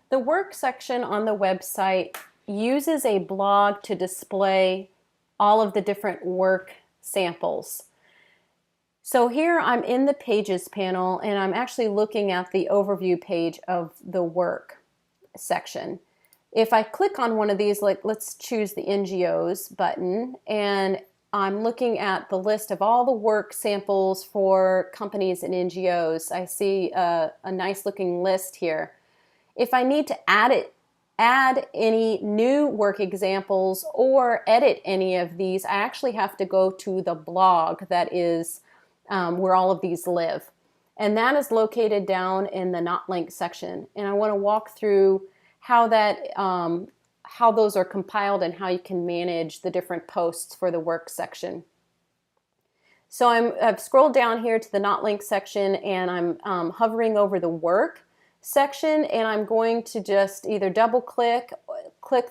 The work section on the website uses a blog to display all of the different work samples. So here I'm in the Pages panel and I'm actually looking at the overview page of the work section. If I click on one of these, like let's choose the NGOs button, and I'm looking at the list of all the work samples for companies and NGOs. I see a nice looking list here. If I need to add any new work examples or edit any of these, I actually have to go to the blog that is where all of these live. And that is located down in the Not Linked section. And I want to walk through how those are compiled and how you can manage the different posts for the work section. So I've scrolled down here to the Not Linked section, and I'm hovering over the work section, and I'm going to just either double click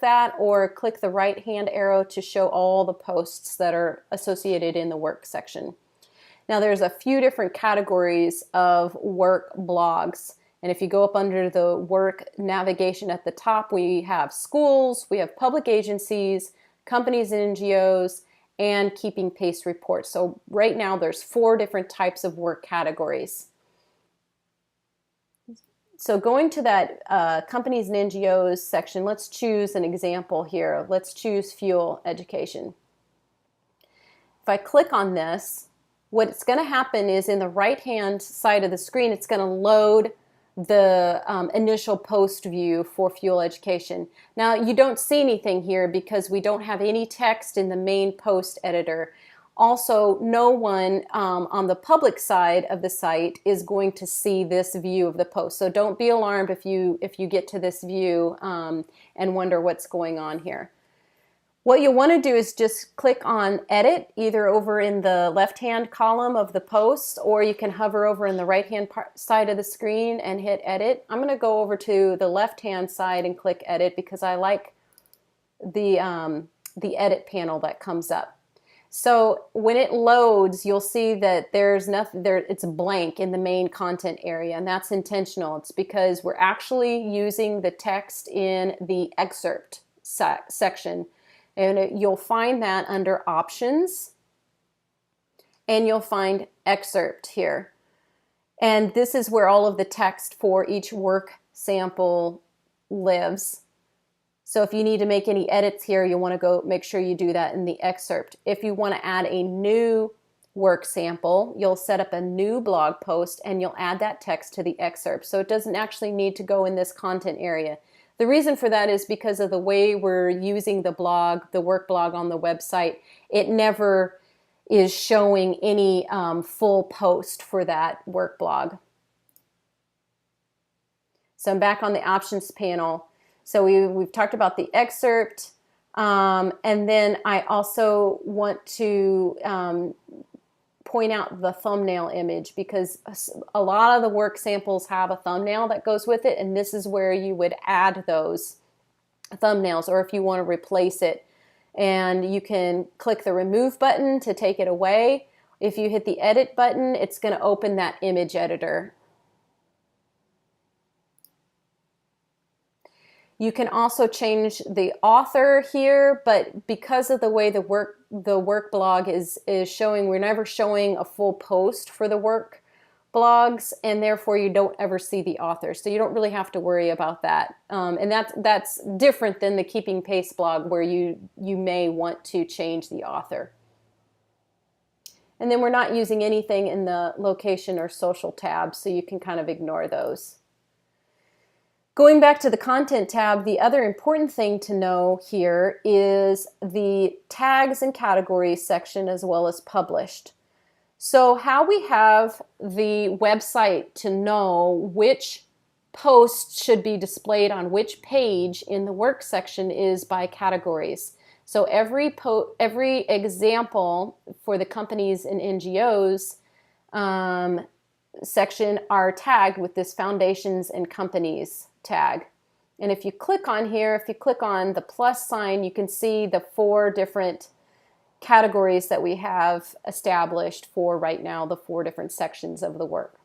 that or click the right hand arrow to show all the posts that are associated in the work section. Now there's a few different categories of work blogs, and if you go up under the work navigation at the top, we have schools, we have public agencies, companies and NGOs, and keeping pace reports. So right now there's 4 different types of work categories. So going to that companies and NGOs section, let's choose an example here. Let's choose fuel education. If I click on this, what's going to happen is in the right-hand side of the screen, it's going to load the initial post view for fuel education. Now you don't see anything here because we don't have any text in the main post editor. Also, no one on the public side of the site is going to see this view of the post. So don't be alarmed if you get to this view and wonder what's going on here. What you'll want to do is just click on Edit, either over in the left-hand column of the post, or you can hover over in the right-hand side of the screen and hit Edit. I'm going to go over to the left-hand side and click Edit because I like the Edit panel that comes up. So when it loads, you'll see that there's nothing there, it's blank in the main content area, and that's intentional. It's because we're actually using the text in the excerpt section. And you'll find that under Options, and you'll find Excerpt here. And this is where all of the text for each work sample lives. So if you need to make any edits here, you want to go make sure you do that in the excerpt. If you want to add a new work sample, you'll set up a new blog post and you'll add that text to the excerpt. So it doesn't actually need to go in this content area. The reason for that is because of the way we're using the blog, the work blog on the website. It never is showing any full post for that work blog. So I'm back on the Options panel. So we've talked about the excerpt, and then I also want to point out the thumbnail image because a lot of the work samples have a thumbnail that goes with it, and this is where you would add those thumbnails, or if you want to replace it. And you can click the Remove button to take it away. If you hit the Edit button, it's going to open that image editor. You can also change the author here, but because of the way the work blog is showing, we're never showing a full post for the work blogs, and therefore you don't ever see the author. So you don't really have to worry about that. And that's different than the Keeping Pace blog where you may want to change the author. And then we're not using anything in the location or social tabs, so you can kind of ignore those. Going back to the Content tab, the other important thing to know here is the Tags and Categories section as well as Published. So how we have the website to know which posts should be displayed on which page in the work section is by categories. So every example for the companies and NGOs section are tagged with this Foundations and Companies tag. And if you click on here, if you click on the plus sign, you can see the 4 different categories that we have established for right now, the 4 different sections of the work.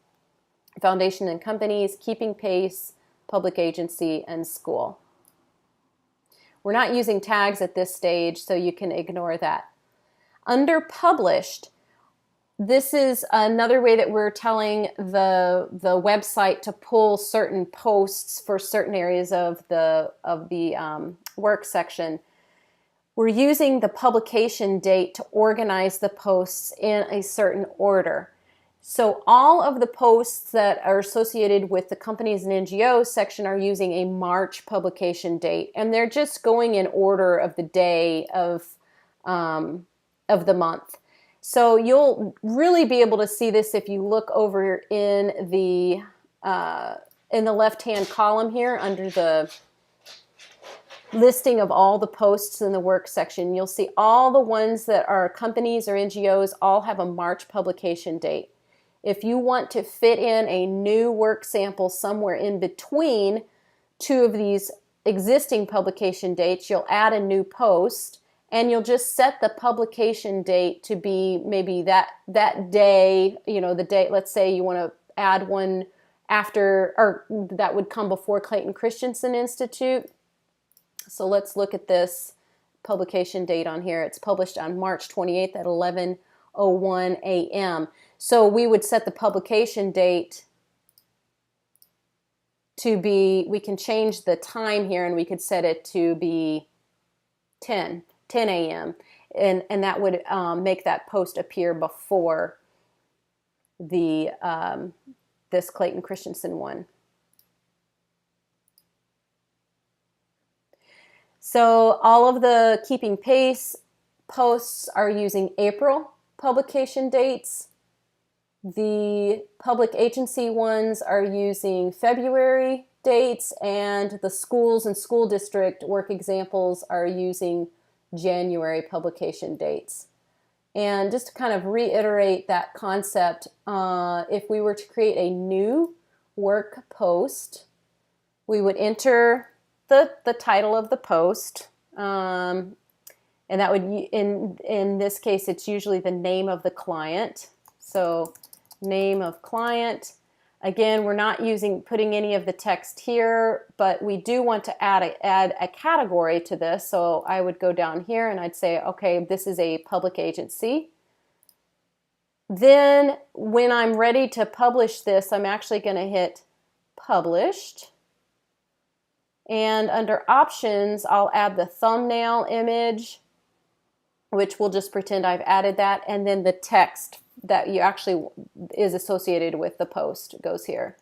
Foundation and Companies, Keeping Pace, public agency, and school. We're not using tags at this stage, so you can ignore that. Under published, this is another way that we're telling the website to pull certain posts for certain areas of the work section. We're using the publication date to organize the posts in a certain order. So all of the posts that are associated with the companies and NGOs section are using a March publication date, and they're just going in order of the day of the month. So you'll really be able to see this if you look over in the left-hand column here under the listing of all the posts in the work section. You'll see all the ones that are companies or NGOs all have a March publication date. If you want to fit in a new work sample somewhere in between two of these existing publication dates, you'll add a new post, and you'll just set the publication date to be maybe that day, the date. Let's say you want to add one after, or that would come before Clayton Christensen Institute. So let's look at this publication date on here. It's published on March 28th at 11:01 a.m. So we would set the publication date to be, we can change the time here, and we could set it to be 10 a.m. And that would make that post appear before the this Clayton Christensen one. So all of the Keeping Pace posts are using April publication dates. The public agency ones are using February dates, and the schools and school district work examples are using January publication dates. And just to kind of reiterate that concept, if we were to create a new work post, we would enter the title of the post, and that would, in this case, it's usually the name of the client. So name of client. Again, we're not putting any of the text here, but we do want to add a category to this. So I would go down here and I'd say, okay, this is a public agency. Then when I'm ready to publish this, I'm actually going to hit published. And under options, I'll add the thumbnail image, which we'll just pretend I've added that, and then the text that you actually is associated with the post goes here.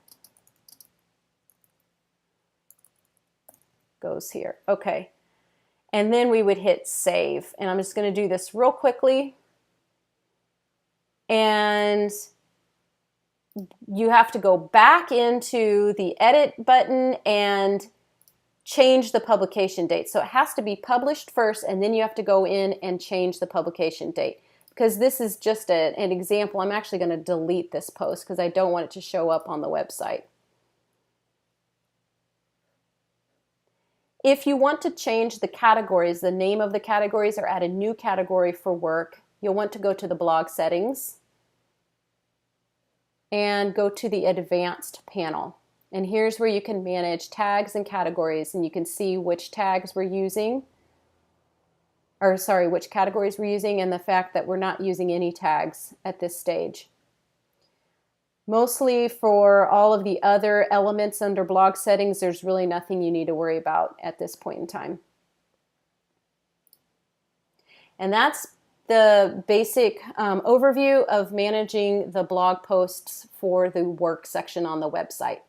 Goes here. Okay. And then we would hit save. And I'm just going to do this real quickly. And you have to go back into the edit button and change the publication date. So it has to be published first, and then you have to go in and change the publication date. Because this is just an example, I'm actually going to delete this post because I don't want it to show up on the website. If you want to change the categories, the name of the categories, or add a new category for work, you'll want to go to the blog settings and go to the advanced panel. And here's where you can manage tags and categories, and you can see which tags we're using, or sorry, which categories we're using, and the fact that we're not using any tags at this stage. Mostly for all of the other elements under blog settings, there's really nothing you need to worry about at this point in time. And that's the basic overview of managing the blog posts for the work section on the website.